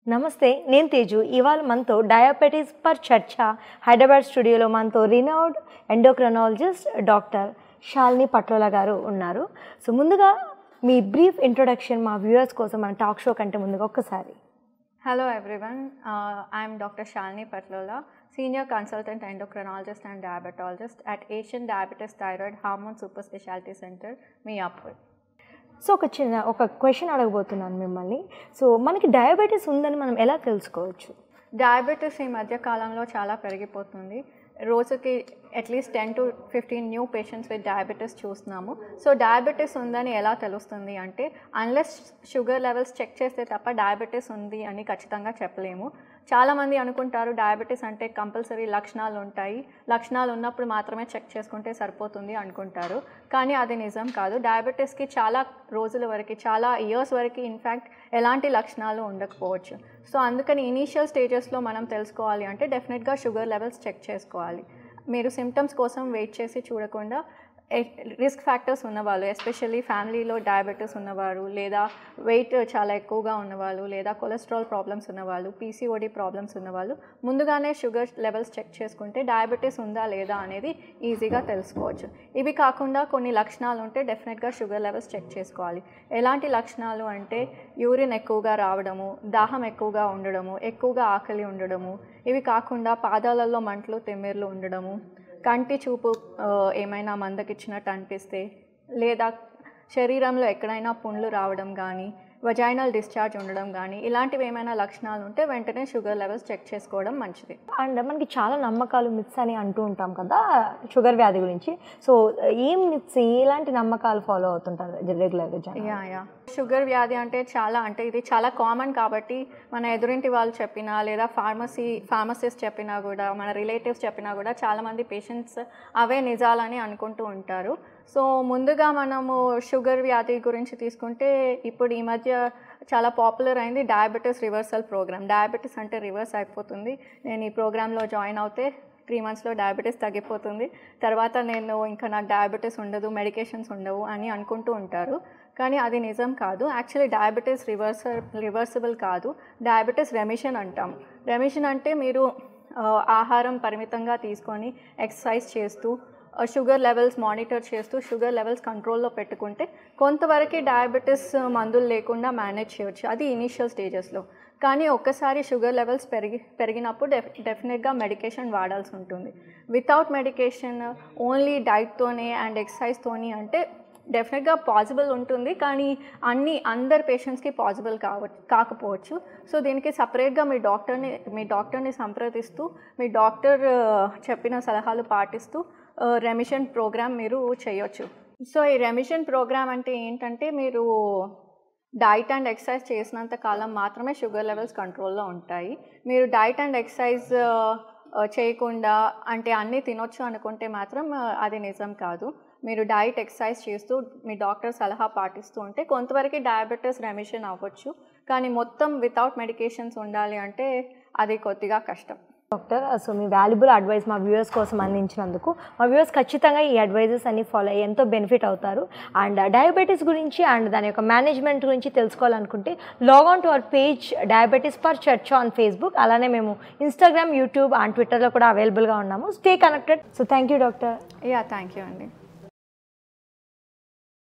నమస్తే, నేను తేజు. ఇవాళ మనతో డయాబెటీస్ పర్ చర్చ హైదరాబాద్ స్టూడియోలో మనతో రినౌడ్ ఎండోక్రినాలజిస్ట్ డాక్టర్ శాలిని పట్లోలా గారు ఉన్నారు. సో ముందుగా మీ బ్రీఫ్ ఇంట్రొడక్షన్ మా వ్యూవర్స్ కోసం మన టాక్ షో కంటే ముందుగా ఒక్కసారి. Hello everyone, I am Dr. Shalini Patlola, Senior Consultant Endocrinologist and Diabetologist at Asian Diabetes Thyroid Hormone Super Specialty Center, Miapur. So ఒక క్వశ్చన్ అడగబోతున్నాను మిమ్మల్ని. సో మనకి డయాబెటీస్ ఉందని మనం ఎలా తెలుసుకోవచ్చు? డయాబెటీస్ ఈ మధ్య కాలంలో చాలా పెరిగిపోతుంది. రోజుకి at least 10 to 15 new patients with diabetes చూస్తున్నాము. సో డయాబెటీస్ ఉందని ఎలా తెలుస్తుంది అంటే, అన్లెస్ షుగర్ లెవెల్స్ చెక్ చేస్తే తప్ప డయాబెటీస్ ఉంది అని ఖచ్చితంగా చెప్పలేము. చాలామంది అనుకుంటారు డయాబెటీస్ అంటే కంపల్సరీ లక్షణాలు ఉంటాయి, లక్షణాలు ఉన్నప్పుడు మాత్రమే చెక్ చేసుకుంటే సరిపోతుంది అనుకుంటారు. కానీ అది నిజం కాదు. డయాబెటీస్కి చాలా రోజుల వరకు, చాలా ఇయర్స్ వరకు ఇన్ఫ్యాక్ట్ ఎలాంటి లక్షణాలు ఉండకపోవచ్చు. సో అందుకని ఇనీషియల్ స్టేజెస్లో మనం తెలుసుకోవాలి అంటే డెఫినెట్గా షుగర్ లెవెల్స్ చెక్ చేసుకోవాలి. మీరు సిమ్టమ్స్ కోసం వెయిట్ చేసి చూడకుండా రిస్క్ ఫ్యాక్టర్స్ ఉన్నవాళ్ళు, ఎస్పెషల్లీ ఫ్యామిలీలో డయాబెటీస్ ఉన్నవారు, లేదా వెయిట్ చాలా ఎక్కువగా ఉన్నవాళ్ళు, లేదా కొలెస్ట్రాల్ ప్రాబ్లమ్స్ ఉన్నవాళ్ళు, పీసీఓడి ప్రాబ్లమ్స్ ఉన్నవాళ్ళు ముందుగానే షుగర్ లెవెల్స్ చెక్ చేసుకుంటే డయాబెటీస్ ఉందా లేదా అనేది ఈజీగా తెలుసుకోవచ్చు. ఇవి కాకుండా కొన్ని లక్షణాలు ఉంటే డెఫినెట్గా షుగర్ లెవెల్స్ చెక్ చేసుకోవాలి. ఎలాంటి లక్షణాలు అంటే యూరిన్ ఎక్కువగా రావడము, దాహం ఎక్కువగా ఉండడము, ఎక్కువగా ఆకలి ఉండడము, ఇవి కాకుండా పాదాలలో మంటలు తిమ్మిర్లు ఉండడము, కంటి చూపు ఏమైనా మందకిచ్చినట్టు అనిపిస్తే, లేదా శరీరంలో ఎక్కడైనా పుండ్లు రావడం కానీ, వజైనల్ డిశ్చార్జ్ ఉండడం కానీ, ఇలాంటివి ఏమైనా లక్షణాలు ఉంటే వెంటనే షుగర్ లెవెల్స్ చెక్ చేసుకోవడం మంచిది. అండ్ మనకి చాలా నమ్మకాలు మిత్స్ అని అంటూ ఉంటాం కదా షుగర్ వ్యాధి గురించి. సో ఏం మిత్స్, ఎలాంటి నమ్మకాలు ఫాలో అవుతుంటారు రెగ్యులర్గా? యా షుగర్ వ్యాధి అంటే ఇది చాలా కామన్ కాబట్టి మన ఎదురింటి వాళ్ళు చెప్పినా, లేదా ఫార్మసిస్ట్ చెప్పినా కూడా, మన రిలేటివ్స్ చెప్పినా కూడా చాలామంది పేషెంట్స్ అవే నిజాలని అనుకుంటూ ఉంటారు. సో ముందుగా మనము షుగర్ వ్యాధి గురించి తీసుకుంటే, ఇప్పుడు ఈ మధ్య చాలా పాపులర్ అయింది డయాబెటీస్ రివర్సల్ ప్రోగ్రామ్. డయాబెటీస్ అంటే రివర్స్ అయిపోతుంది, నేను ఈ ప్రోగ్రాంలో జాయిన్ అవుతే 3 monthsలో డయాబెటీస్ తగ్గిపోతుంది, తర్వాత నాకు డయాబెటీస్ ఉండదు, మెడికేషన్స్ ఉండవు అని అనుకుంటూ ఉంటారు. కానీ అది నిజం కాదు. యాక్చువల్లీ డయాబెటీస్ రివర్సిబుల్ కాదు, డయాబెటీస్ రెమిషన్ అంటాం. రెమిషన్ అంటే మీరు ఆహారం పరిమితంగా తీసుకొని ఎక్సర్సైజ్ చేస్తూ, షుగర్ లెవెల్స్ మానిటర్ చేస్తూ, షుగర్ లెవెల్స్ కంట్రోల్లో పెట్టుకుంటే కొంతవరకు డయాబెటీస్ మందులు లేకుండా మేనేజ్ చేయవచ్చు. అది ఇనీషియల్ స్టేజెస్లో. కానీ ఒక్కసారి షుగర్ లెవెల్స్ పెరిగినప్పుడు డెఫినెట్గా మెడికేషన్ వాడాల్సి ఉంటుంది. వితౌట్ మెడికేషన్ ఓన్లీ డైట్తోనే అండ్ ఎక్సర్సైజ్తోని అంటే డెఫినెట్గా పాసిబుల్ ఉంటుంది, కానీ అందరు పేషెంట్స్కి పాసిబుల్ కాకపోవచ్చు. సో దీనికి సపరేట్గా మీ డాక్టర్ని సంప్రదిస్తూ, మీ డాక్టర్ చెప్పిన సలహాలు పాటిస్తూ రెమిషన్ ప్రోగ్రామ్ మీరు చేయొచ్చు. సో ఈ రెమిషన్ ప్రోగ్రామ్ అంటే ఏంటంటే, మీరు డైట్ అండ్ ఎక్సర్సైజ్ చేసినంత కాలం మాత్రమే షుగర్ లెవెల్స్ కంట్రోల్లో ఉంటాయి. మీరు డైట్ అండ్ ఎక్సర్సైజ్ చేయకుండా అంటే అన్నీ తినొచ్చు అనుకుంటే మాత్రం అది నిజం కాదు. మీరు డైట్ ఎక్సర్సైజ్ చేస్తూ, మీ డాక్టర్ సలహా పాటిస్తూ ఉంటే కొంతవరకు డయాబెటీస్ రెమిషన్ అవ్వచ్చు. కానీ మొత్తం వితౌట్ మెడికేషన్స్ ఉండాలి అంటే అది కొద్దిగా కష్టం. డాక్టర్, సో మీ వాల్యుబుల్ అడ్వైస్ మా వ్యూవర్స్ కోసం అందించినందుకు, మా వ్యూవర్స్ ఖచ్చితంగా ఈ అడ్వైజెస్ అన్ని ఫాలో అయ్యి ఎంతో బెనిఫిట్ అవుతారు. అండ్ డయాబెటీస్ గురించి అండ్ దాని యొక్క మేనేజ్మెంట్ గురించి తెలుసుకోవాలనుకుంటే log on to our page diabetes research on Facebook. అలానే మేము ఇన్స్టాగ్రామ్, యూట్యూబ్ అండ్ ట్విట్టర్లో కూడా అవైలబుల్గా ఉన్నాము. Stay connected. So thank you doctor. Thank you అండి.